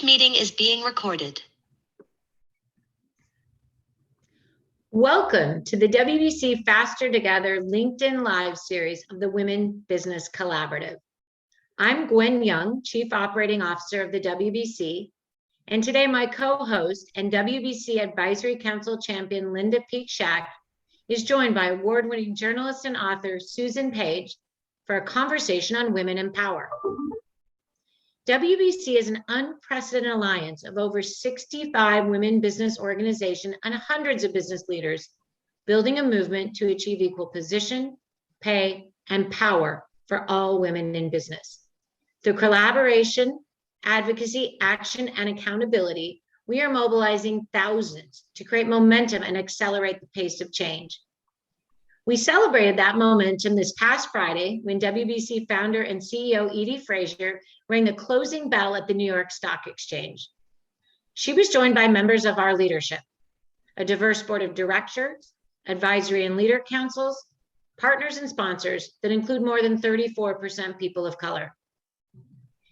meeting is being recorded. Welcome to the WBC Faster Together LinkedIn Live series of the Women Business Collaborative. I'm Gwen Young, Chief Operating Officer of the WBC, and today my co-host and WBC Advisory Council champion Linda Peek Schacht is joined by award-winning journalist and author Susan Page for a conversation on women in power. WBC is an unprecedented alliance of over 65 women business organizations and hundreds of business leaders building a movement to achieve equal position, pay, and power for all women in business. Through collaboration, advocacy, action, and accountability, we are mobilizing thousands to create momentum and accelerate the pace of change. We celebrated that momentum this past Friday when WBC founder and CEO Edie Frazier rang the closing bell at the New York Stock Exchange. She was joined by members of our leadership, a diverse board of directors, advisory and leader councils, partners and sponsors that include more than 34% people of color.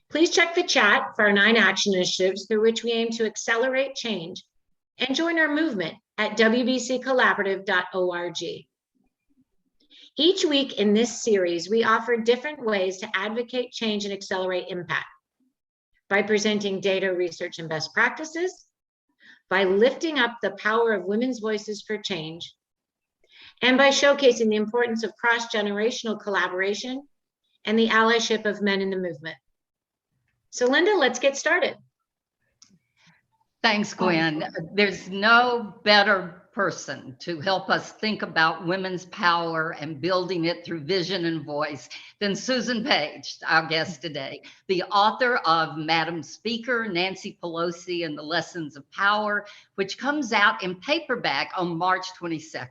Please check the chat for our 9 action initiatives through which we aim to accelerate change and join our movement at wbccollaborative.org. Each week in this series, we offer different ways to advocate change and accelerate impact by presenting data, research, and best practices, by lifting up the power of women's voices for change, and by showcasing the importance of cross-generational collaboration and the allyship of men in the movement. So Linda, let's get started. Thanks, Gwen. There's no better person to help us think about women's power and building it through vision and voice than Susan Page, our guest today, the author of Madam Speaker, Nancy Pelosi and the Lessons of Power, which comes out in paperback on March 22nd.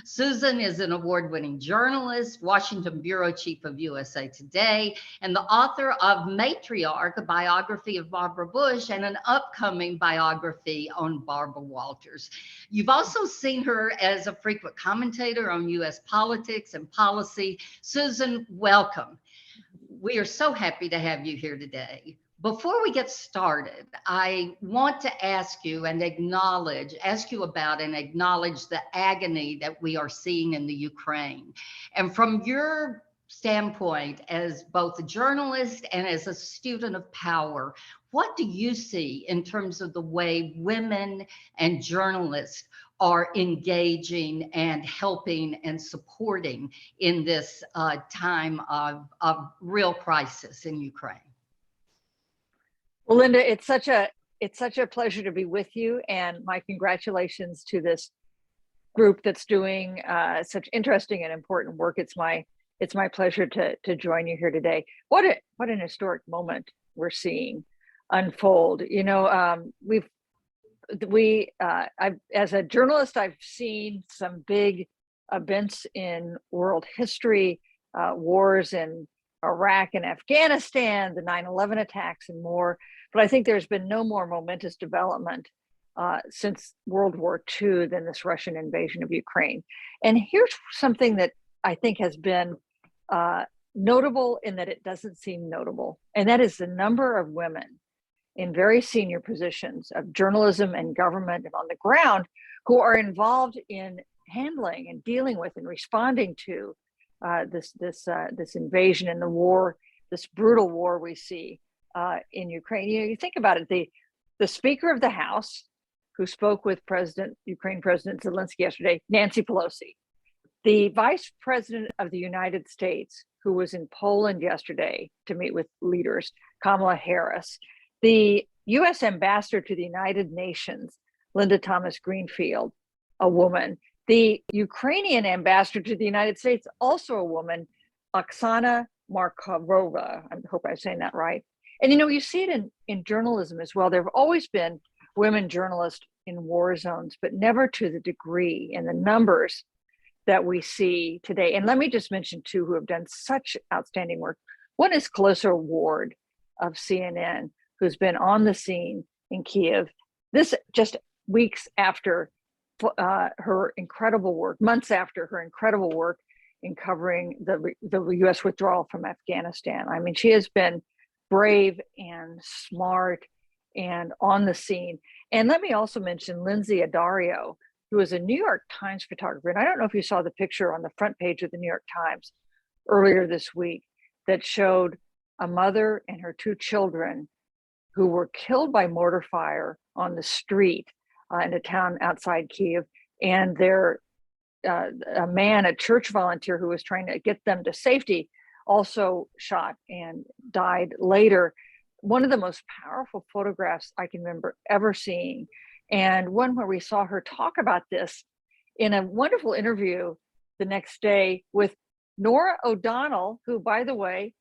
Susan is an award-winning journalist, Washington Bureau Chief of USA Today, and the author of Matriarch, a biography of Barbara Bush, and an upcoming biography on Barbara Walters. You've also seen her as a frequent commentator on U.S. politics and policy. Susan, welcome. We are so happy to have you here today. Before we get started, I want to ask you about and acknowledge the agony that we are seeing in the Ukraine. And from your standpoint, as both a journalist and as a student of power, what do you see in terms of the way women and journalists are engaging and helping and supporting in this time of real crisis in Ukraine? Well, Linda, it's such a pleasure to be with you, and my congratulations to this group that's doing such interesting and important work. It's my pleasure to join you here today. What an historic moment we're seeing unfold. You know, as a journalist, I've seen some big events in world history, wars in Iraq and Afghanistan, the 9/11 attacks and more. But I think there's been no more momentous development since World War II than this Russian invasion of Ukraine. And here's something that I think has been notable in that it doesn't seem notable. And that is the number of women in very senior positions of journalism and government and on the ground who are involved in handling and dealing with and responding to this invasion and the war, this brutal war we see in Ukraine. You know, you think about it, the Speaker of the House, who spoke with Ukraine President Zelensky yesterday, Nancy Pelosi, the Vice President of the United States, who was in Poland yesterday to meet with leaders, Kamala Harris, the U.S. Ambassador to the United Nations, Linda Thomas-Greenfield, a woman, the Ukrainian ambassador to the United States, also a woman, Oksana Markarova. I hope I'm saying that right. And you know, you see it in journalism as well. There have always been women journalists in war zones, but never to the degree and the numbers that we see today. And let me just mention two who have done such outstanding work. One is Clarissa Ward of CNN, who's been on the scene in Kiev. This just weeks after her incredible work, months after her incredible work in covering the U.S. withdrawal from Afghanistan. I mean, she has been brave and smart and on the scene. And let me also mention Lindsay Addario, who is a New York Times photographer. And I don't know if you saw the picture on the front page of the New York Times earlier this week that showed a mother and her two children who were killed by mortar fire on the street in a town outside Kiev. And a man, a church volunteer who was trying to get them to safety, also shot and died later. One of the most powerful photographs I can remember ever seeing, and one where we saw her talk about this in a wonderful interview the next day with Nora O'Donnell, who, by the way,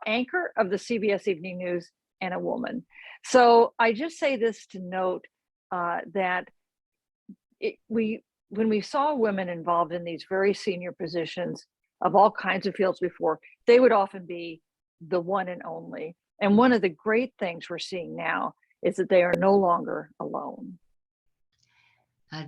anchor of the CBS Evening News and a woman. So I just say this to note that when we saw women involved in these very senior positions of all kinds of fields before, they would often be the one and only. And one of the great things we're seeing now is that they are no longer alone.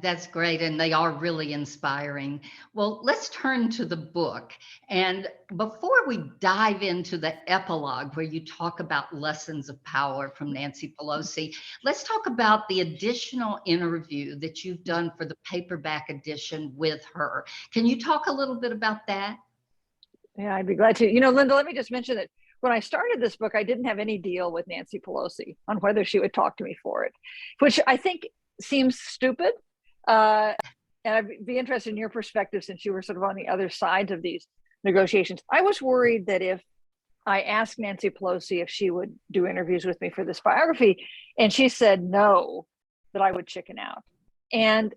That's great. And they are really inspiring. Well, let's turn to the book. And before we dive into the epilogue where you talk about lessons of power from Nancy Pelosi, let's talk about the additional interview that you've done for the paperback edition with her. Can you talk a little bit about that? Yeah, I'd be glad to. You know, Linda, let me just mention that when I started this book, I didn't have any deal with Nancy Pelosi on whether she would talk to me for it, which I think seems stupid. And I'd be interested in your perspective since you were sort of on the other sides of these negotiations. I was worried that if I asked Nancy Pelosi if she would do interviews with me for this biography, and she said no, that I would chicken out. And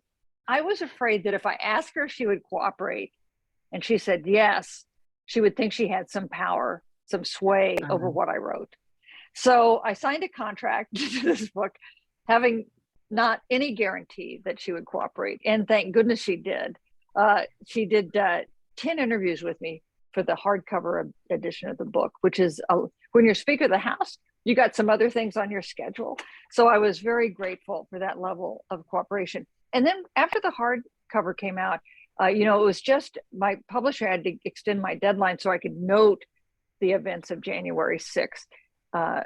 I was afraid that if I asked her if she would cooperate and she said yes, she would think she had some power, some sway over what I wrote. So I signed a contract to this book, having not any guarantee that she would cooperate. And thank goodness she did. She did 10 interviews with me for the hardcover edition of the book, which is when you're Speaker of the House, you got some other things on your schedule. So I was very grateful for that level of cooperation. And then after the hardcover came out, it was just my publisher had to extend my deadline so I could note the events of January 6th.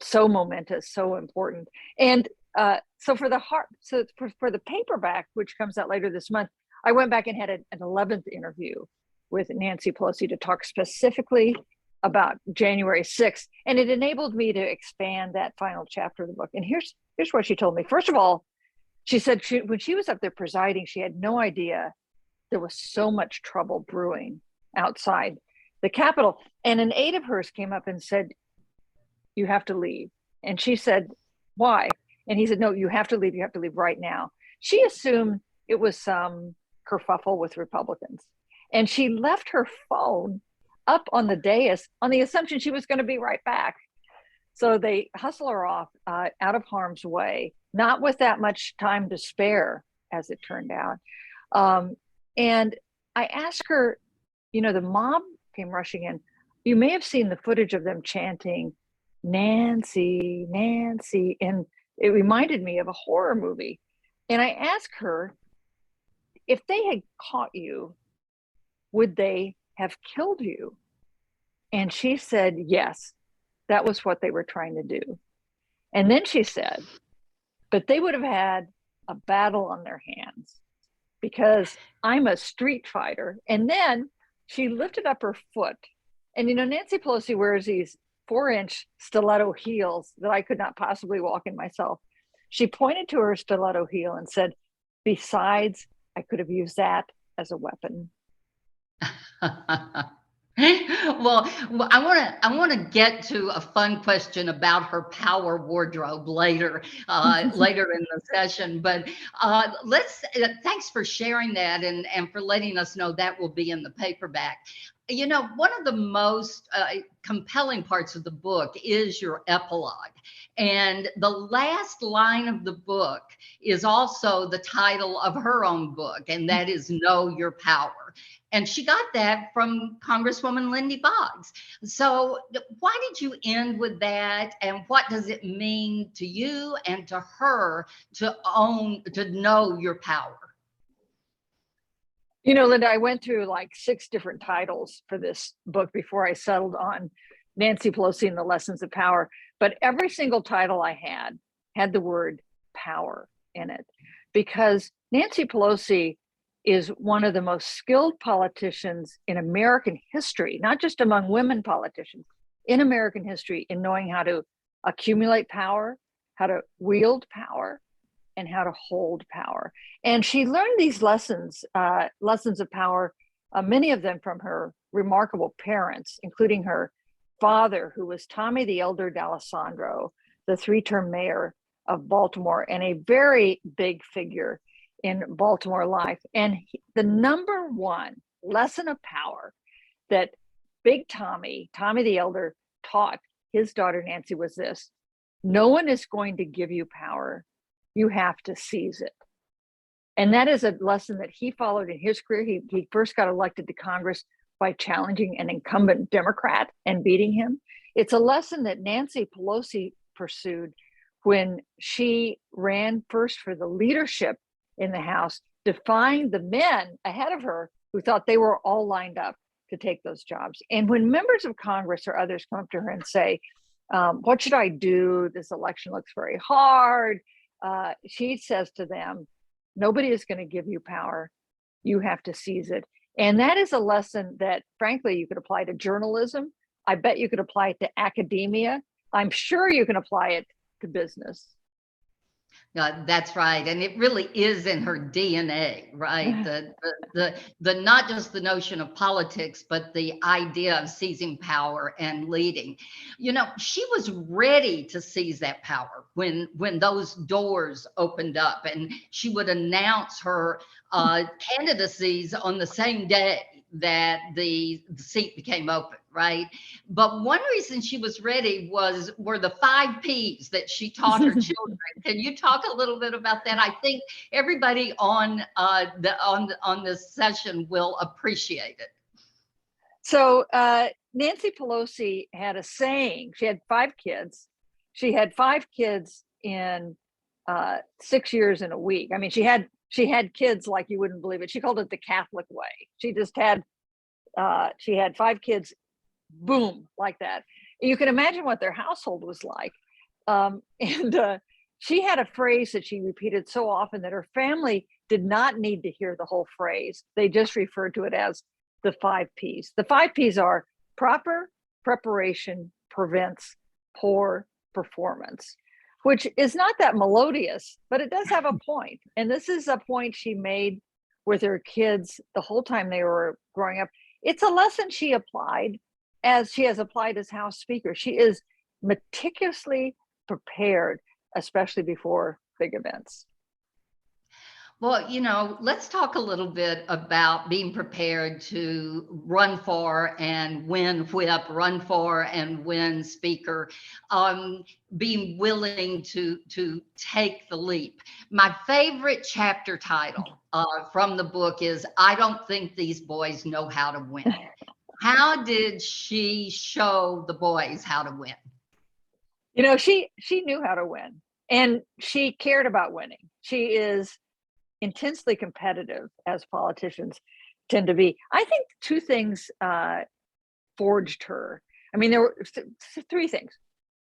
So momentous, so important. And so for the paperback, which comes out later this month, I went back and had an 11th interview with Nancy Pelosi to talk specifically about January 6th. And it enabled me to expand that final chapter of the book. And here's what she told me. First of all, she said when she was up there presiding, she had no idea there was so much trouble brewing outside the Capitol. And an aide of hers came up and said, "You have to leave." And she said, "Why?" And he said, "No, you have to leave. You have to leave right now." She assumed it was some kerfuffle with Republicans. And she left her phone up on the dais on the assumption she was going to be right back. So they hustle her off out of harm's way, not with that much time to spare, as it turned out. And I asked her, the mob came rushing in. You may have seen the footage of them chanting, "Nancy, Nancy," and it reminded me of a horror movie. And I asked her, if they had caught you, would they have killed you? And she said, yes, that was what they were trying to do. And then she said, but they would have had a battle on their hands because I'm a street fighter. And then she lifted up her foot. And, Nancy Pelosi wears these 4-inch stiletto heels that I could not possibly walk in myself. She pointed to her stiletto heel and said, besides, I could have used that as a weapon. Well, I want to get to a fun question about her power wardrobe later in the session. But thanks for sharing that and for letting us know that will be in the paperback. One of the most compelling parts of the book is your epilogue. And the last line of the book is also the title of her own book, and that is Know Your Power. And she got that from Congresswoman Linda Boggs. So why did you end with that? And what does it mean to you and to her to know your power? Linda, I went through like 6 different titles for this book before I settled on Nancy Pelosi and the Lessons of Power. but every single title I had the word power in it, because Nancy Pelosi is one of the most skilled politicians in American history, not just among women politicians, in American history, in knowing how to accumulate power, how to wield power, and how to hold power. And she learned these lessons of power, many of them from her remarkable parents, including her father, who was Tommy the Elder D'Alessandro, the 3-term mayor of Baltimore and a very big figure in Baltimore life. And the number one lesson of power that Big Tommy the Elder, taught his daughter Nancy was this: no one is going to give you power. You have to seize it. And that is a lesson that he followed in his career. He first got elected to Congress by challenging an incumbent Democrat and beating him. It's a lesson that Nancy Pelosi pursued when she ran first for the leadership in the House, defying the men ahead of her who thought they were all lined up to take those jobs. And when members of Congress or others come up to her and say, what should I do? This election looks very hard. She says to them, nobody is going to give you power. You have to seize it. And that is a lesson that, frankly, you could apply to journalism. I bet you could apply it to academia. I'm sure you can apply it to business. That's right, and it really is in her DNA, right? The not just the notion of politics, but the idea of seizing power and leading. You know, she was ready to seize that power when those doors opened up, and she would announce her candidacies on the same day that the seat became open, right? But one reason she was ready were the 5 Ps that she taught her children. Can you talk a little bit about that? I think everybody on this session will appreciate it. So Nancy Pelosi had a saying. She had 5 kids. She had 5 kids in 6 years in a week. I mean, she had kids like you wouldn't believe it. She called it the Catholic way. She just had, she had 5 kids, boom, like that. You can imagine what their household was like. She had a phrase that she repeated so often that her family did not need to hear the whole phrase. They just referred to it as the 5 Ps. The 5 Ps are proper preparation prevents poor performance, which is not that melodious, but it does have a point. And this is a point she made with her kids the whole time they were growing up. It's a lesson she applied as she has applied as House Speaker. She is meticulously prepared, especially before big events. Well, you know, let's talk a little bit about being prepared to run for and win whip, run for and win speaker, being willing to take the leap. My favorite chapter title from the book is "I Don't Think These Boys Know How to Win." How did she show the boys how to win? You know, she knew how to win, and she cared about winning. She is intensely competitive, as politicians tend to be. I think 2 things forged her. I mean, there were 3 things.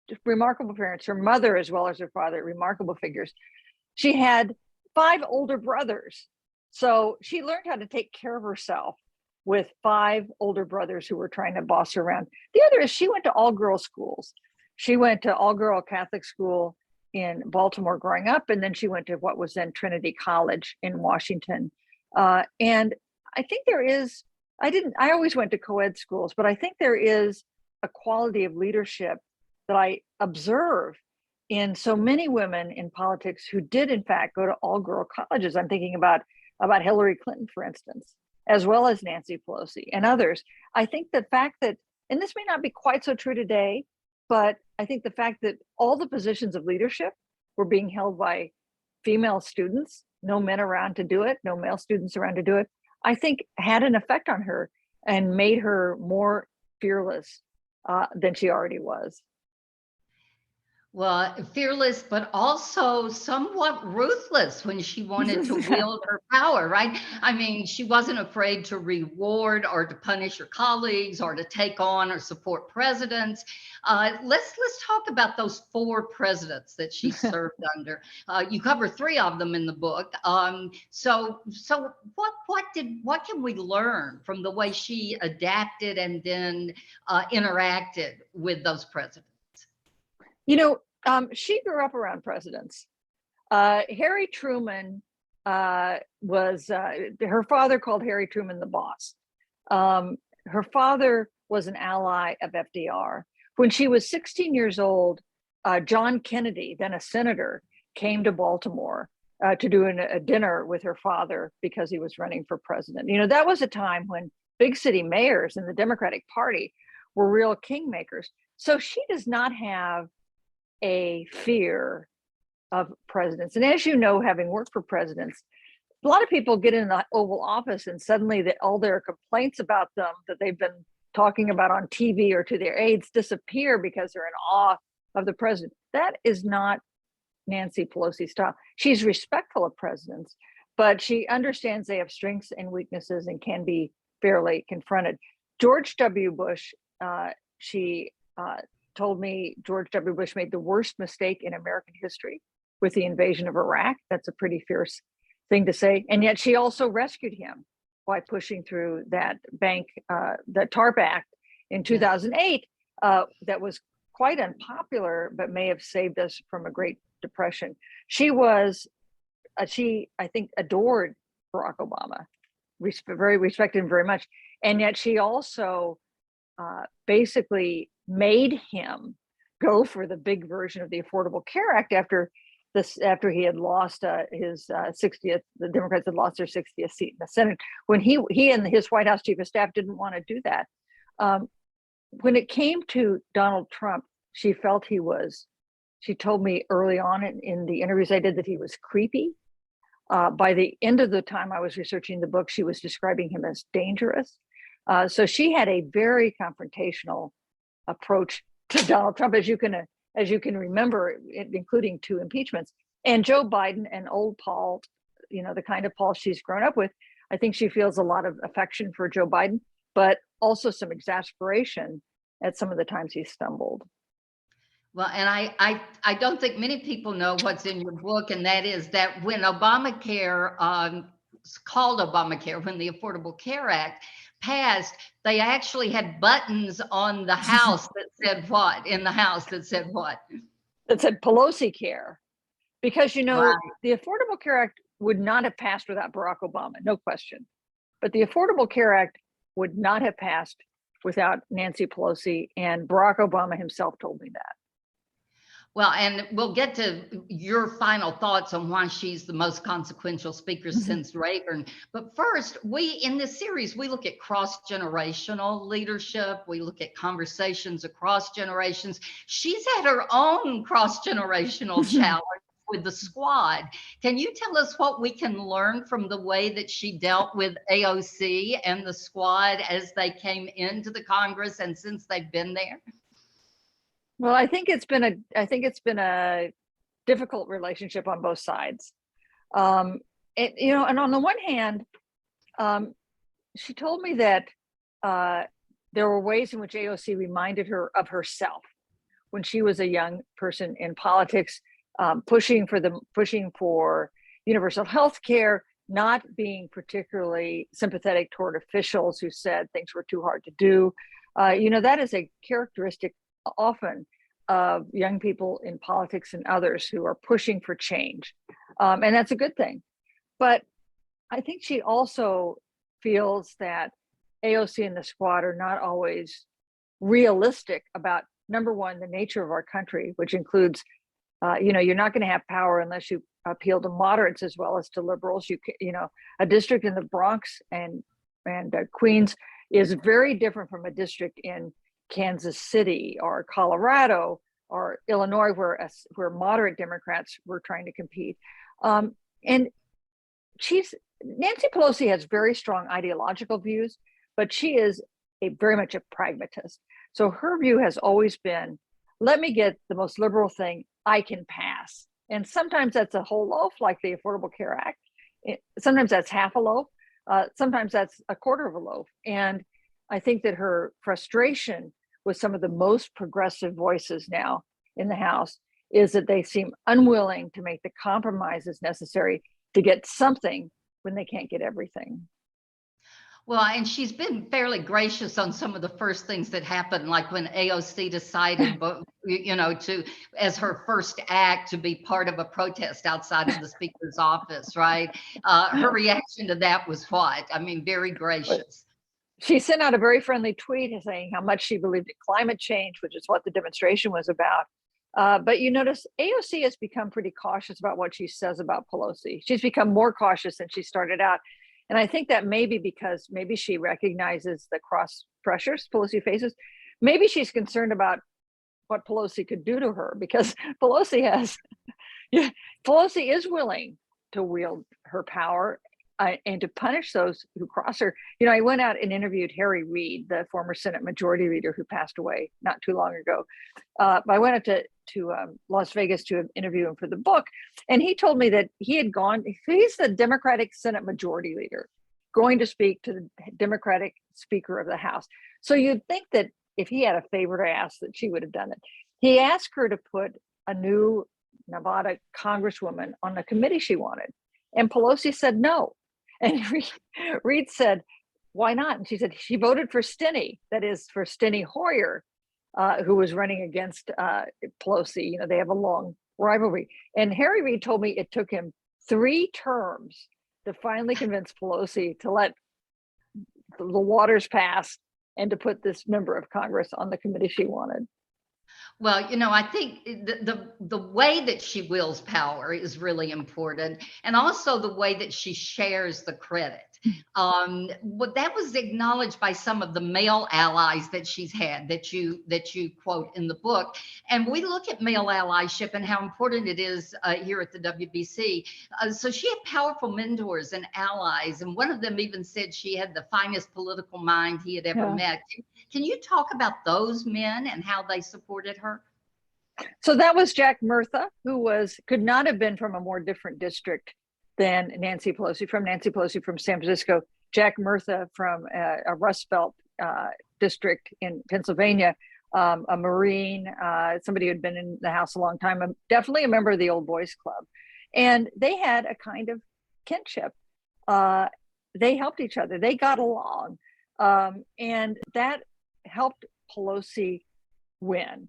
Just remarkable parents, her mother as well as her father, remarkable figures. She had 5 older brothers. So she learned how to take care of herself with 5 older brothers who were trying to boss her around. The other is she went to all-girl schools. She went to all-girl Catholic school in Baltimore growing up, and then she went to what was then Trinity College in Washington. And I think there is, I always went to co-ed schools, but I think there is a quality of leadership that I observe in so many women in politics who did in fact go to all-girl colleges. I'm thinking about Hillary Clinton, for instance, as well as Nancy Pelosi and others. I think the fact that, and this may not be quite so true today, but I think the fact that all the positions of leadership were being held by female students, no men around to do it, no male students around to do it, I think had an effect on her and made her more fearless than she already was. Well, fearless, but also somewhat ruthless when she wanted to wield her power, right? I mean, she wasn't afraid to reward or to punish her colleagues or to take on or support presidents. Let's talk about those 4 presidents that she served under. You cover 3 of them in the book. So what can we learn from the way she adapted and then interacted with those presidents? You know, she grew up around presidents. Harry Truman was, her father called Harry Truman the boss. Her father was an ally of FDR. When she was 16 years old, John Kennedy, then a senator, came to Baltimore to do a dinner with her father because he was running for president. You know, that was a time when big city mayors in the Democratic Party were real kingmakers. So she does not have a fear of presidents. And as you know, having worked for presidents, a lot of people get in the Oval Office and suddenly all their complaints about them that they've been talking about on TV or to their aides disappear because they're in awe of the president. That is not Nancy Pelosi style. She's respectful of presidents, but she understands they have strengths and weaknesses and can be fairly confronted. George W. Bush, she told me George W. Bush made the worst mistake in American history with the invasion of Iraq. That's a pretty fierce thing to say. And yet she also rescued him by pushing through that the TARP Act in 2008 that was quite unpopular, but may have saved us from a Great Depression. She I think, adored Barack Obama, very respected him very much. And yet she also basically made him go for the big version of the Affordable Care Act after he had lost his 60th, the Democrats had lost their 60th seat in the Senate, when he and his White House chief of staff didn't want to do that. When it came to Donald Trump, she felt she told me early on in the interviews I did that he was creepy. By the end of the time I was researching the book, she was describing him as dangerous. So she had a very confrontational approach to Donald Trump, as you can remember, including 2 impeachments. And Joe Biden and old Paul, you know, the kind of Paul she's grown up with, I think she feels a lot of affection for Joe Biden, but also some exasperation at some of the times he stumbled. Well, and I don't think many people know what's in your book, and that is that when Obamacare, called Obamacare, when the Affordable Care Act passed, they actually had buttons on the house that said what? In the house that said what? That said Pelosi care. Because, you know, Right. the Affordable Care Act would not have passed without Barack Obama, no question. But the Affordable Care Act would not have passed without Nancy Pelosi, and Barack Obama himself told me that. Well, and we'll get to your final thoughts on why she's the most consequential speaker since Reagan. But first, in this series, we look at cross-generational leadership. We look at conversations across generations. She's had her own cross-generational challenge with the squad. Can you tell us what we can learn from the way that she dealt with AOC and the squad as they came into the Congress and since they've been there? Well, I think it's been a difficult relationship on both sides. And on the one hand, she told me that there were ways in which AOC reminded her of herself when she was a young person in politics, pushing for universal health care, not being particularly sympathetic toward officials who said things were too hard to do. That is a characteristic often of young people in politics and others who are pushing for change. And that's a good thing. But I think she also feels that AOC and the squad are not always realistic about, number one, the nature of our country, which includes, you're not going to have power unless you appeal to moderates as well as to liberals. A district in the Bronx and Queens is very different from a district in Kansas City or Colorado or Illinois, where moderate Democrats were trying to compete. And Nancy Pelosi has very strong ideological views, but she is very much a pragmatist. So her view has always been, let me get the most liberal thing I can pass. And sometimes that's a whole loaf, like the Affordable Care Act. Sometimes that's half a loaf. Sometimes that's a quarter of a loaf. And I think that her frustration with some of the most progressive voices now in the House is that they seem unwilling to make the compromises necessary to get something when they can't get everything. Well, and she's been fairly gracious on some of the first things that happened, like when AOC decided, to, as her first act, to be part of a protest outside of the speaker's office, right? Her reaction to that was what? I mean, very gracious. She sent out a very friendly tweet saying how much she believed in climate change, which is what the demonstration was about. But you notice AOC has become pretty cautious about what she says about Pelosi. She's become more cautious than she started out. And I think that may be because maybe she recognizes the cross pressures Pelosi faces. Maybe she's concerned about what Pelosi could do to her, because Pelosi is willing to wield her power and to punish those who cross her. I went out and interviewed Harry Reid, the former Senate Majority Leader who passed away not too long ago. I went up to Las Vegas to interview him for the book, and he told me that he's the Democratic Senate Majority Leader going to speak to the Democratic Speaker of the House. So you'd think that if he had a favor to ask, that she would have done it. He asked her to put a new Nevada Congresswoman on the committee she wanted, and Pelosi said no. And Reid said, why not? And she said she voted for Steny, that is for Steny Hoyer, who was running against Pelosi. They have a long rivalry. And Harry Reid told me it took him 3 terms to finally convince Pelosi to let the waters pass and to put this member of Congress on the committee she wanted. Well, I think the way that she wields power is really important, and also the way that she shares the credit. But that was acknowledged by some of the male allies that she's had, that you quote in the book. And we look at male allyship and how important it is here at the WBC. So she had powerful mentors and allies, and one of them even said she had the finest political mind he had ever met. Can you talk about those men and how they supported her? So that was Jack Murtha, who could not have been from a more different district than Nancy Pelosi, from San Francisco. Jack Murtha from a Rust Belt district in Pennsylvania, a Marine, somebody who had been in the House a long time, definitely a member of the Old Boys Club. And they had a kind of kinship. They helped each other. They got along. And that helped Pelosi win.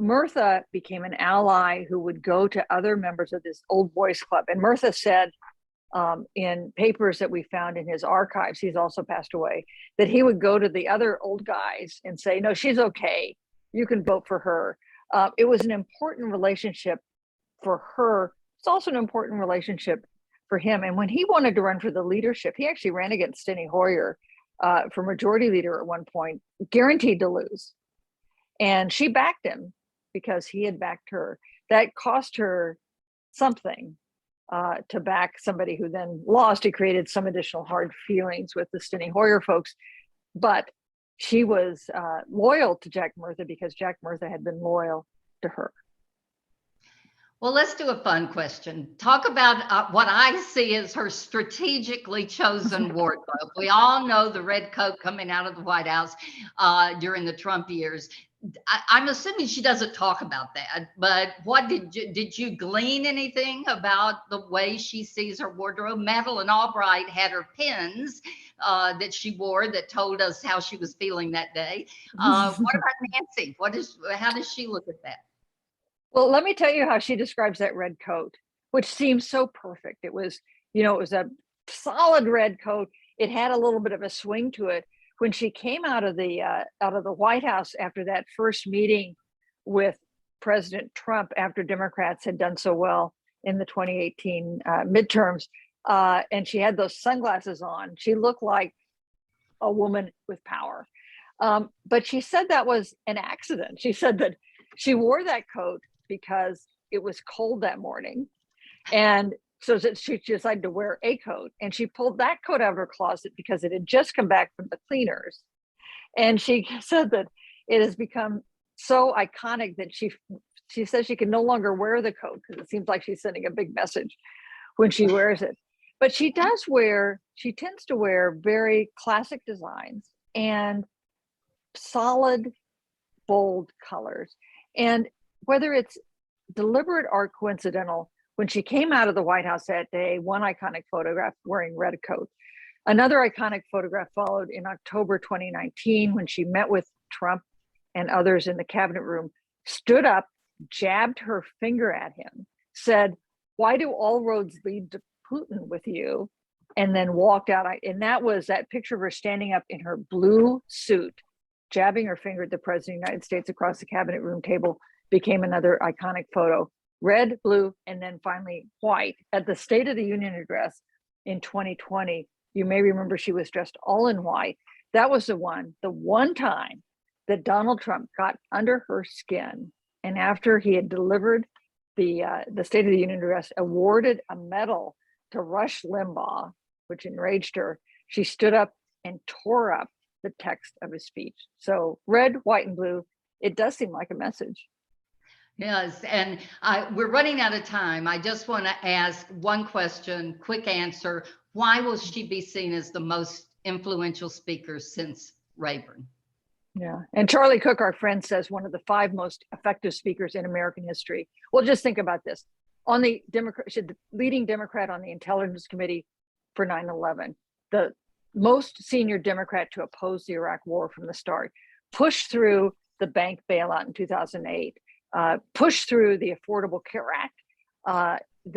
Murtha became an ally who would go to other members of this Old Boys Club. And Murtha said in papers that we found in his archives, he's also passed away, that he would go to the other old guys and say, no, she's okay. You can vote for her. It was an important relationship for her. It's also an important relationship for him. And when he wanted to run for the leadership, he actually ran against Steny Hoyer for majority leader at one point, guaranteed to lose. And she backed him because he had backed her. That cost her something to back somebody who then lost. It created some additional hard feelings with the Steny Hoyer folks. But she was loyal to Jack Murtha because Jack Murtha had been loyal to her. Well, let's do a fun question. Talk about what I see as her strategically chosen wardrobe. We all know the red coat coming out of the White House during the Trump years. I'm assuming she doesn't talk about that, but what did you glean anything about the way she sees her wardrobe? Madeleine Albright had her pins that she wore that told us how she was feeling that day. What about Nancy? How does she look at that? Well, let me tell you how she describes that red coat, which seems so perfect. It was a solid red coat. It had a little bit of a swing to it. When she came out of the White House after that first meeting with President Trump, after Democrats had done so well in the 2018 midterms, and she had those sunglasses on, she looked like a woman with power. But she said that was an accident. She said that she wore that coat because it was cold that morning. And so she decided to wear a coat, and she pulled that coat out of her closet because it had just come back from the cleaners. And she said that it has become so iconic that she says she can no longer wear the coat because it seems like she's sending a big message when she wears it. But she tends to wear very classic designs and solid, bold colors. And whether it's deliberate or coincidental, when she came out of the White House that day, one iconic photograph wearing red coat. Another iconic photograph followed in October 2019 when she met with Trump and others in the cabinet room, stood up, jabbed her finger at him, said, "Why do all roads lead to Putin with you?" And then walked out. And that picture of her standing up in her blue suit, jabbing her finger at the president of the United States across the cabinet room table, became another iconic photo. Red, blue, and then finally white. At the State of the Union address in 2020, you may remember she was dressed all in white. That was the one time that Donald Trump got under her skin. And after he had delivered the State of the Union address, awarded a medal to Rush Limbaugh, which enraged her, she stood up and tore up the text of his speech. So red, white, and blue, it does seem like a message. Yes, and we're running out of time. I just want to ask one question, quick answer. Why will she be seen as the most influential speaker since Rayburn? Yeah, and Charlie Cook, our friend, says one of the 5 most effective speakers in American history. Well, just think about this. On the leading Democrat on the Intelligence Committee for 9/11, the most senior Democrat to oppose the Iraq War from the start, pushed through the bank bailout in 2008, pushed through the Affordable Care Act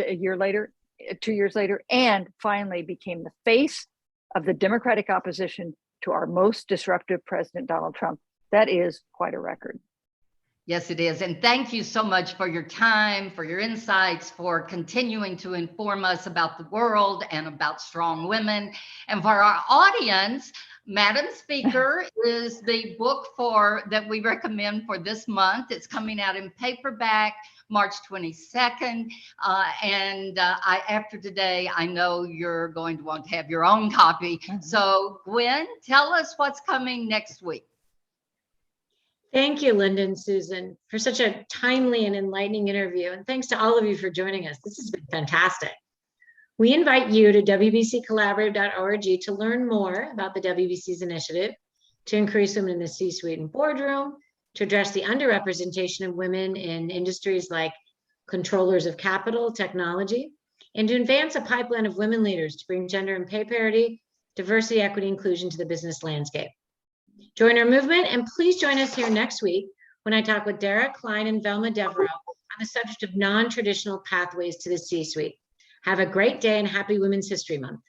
2 years later, and finally became the face of the Democratic opposition to our most disruptive president, Donald Trump. That is quite a record. Yes, it is. And thank you so much for your time, for your insights, for continuing to inform us about the world and about strong women. And for our audience, Madam Speaker is the book that we recommend for this month. It's coming out in paperback March 22nd. After today, I know you're going to want to have your own copy. Mm-hmm. So Gwen, tell us what's coming next week. Thank you, Linda and Susan, for such a timely and enlightening interview. And thanks to all of you for joining us. This has been fantastic. We invite you to WBCcollaborative.org to learn more about the WBC's initiative to increase women in the C-suite and boardroom, to address the underrepresentation of women in industries like controllers of capital, technology, and to advance a pipeline of women leaders to bring gender and pay parity, diversity, equity, inclusion to the business landscape. Join our movement, and please join us here next week when I talk with Dara Klein and Velma Devereaux on the subject of non-traditional pathways to the C-suite. Have a great day and happy Women's History Month.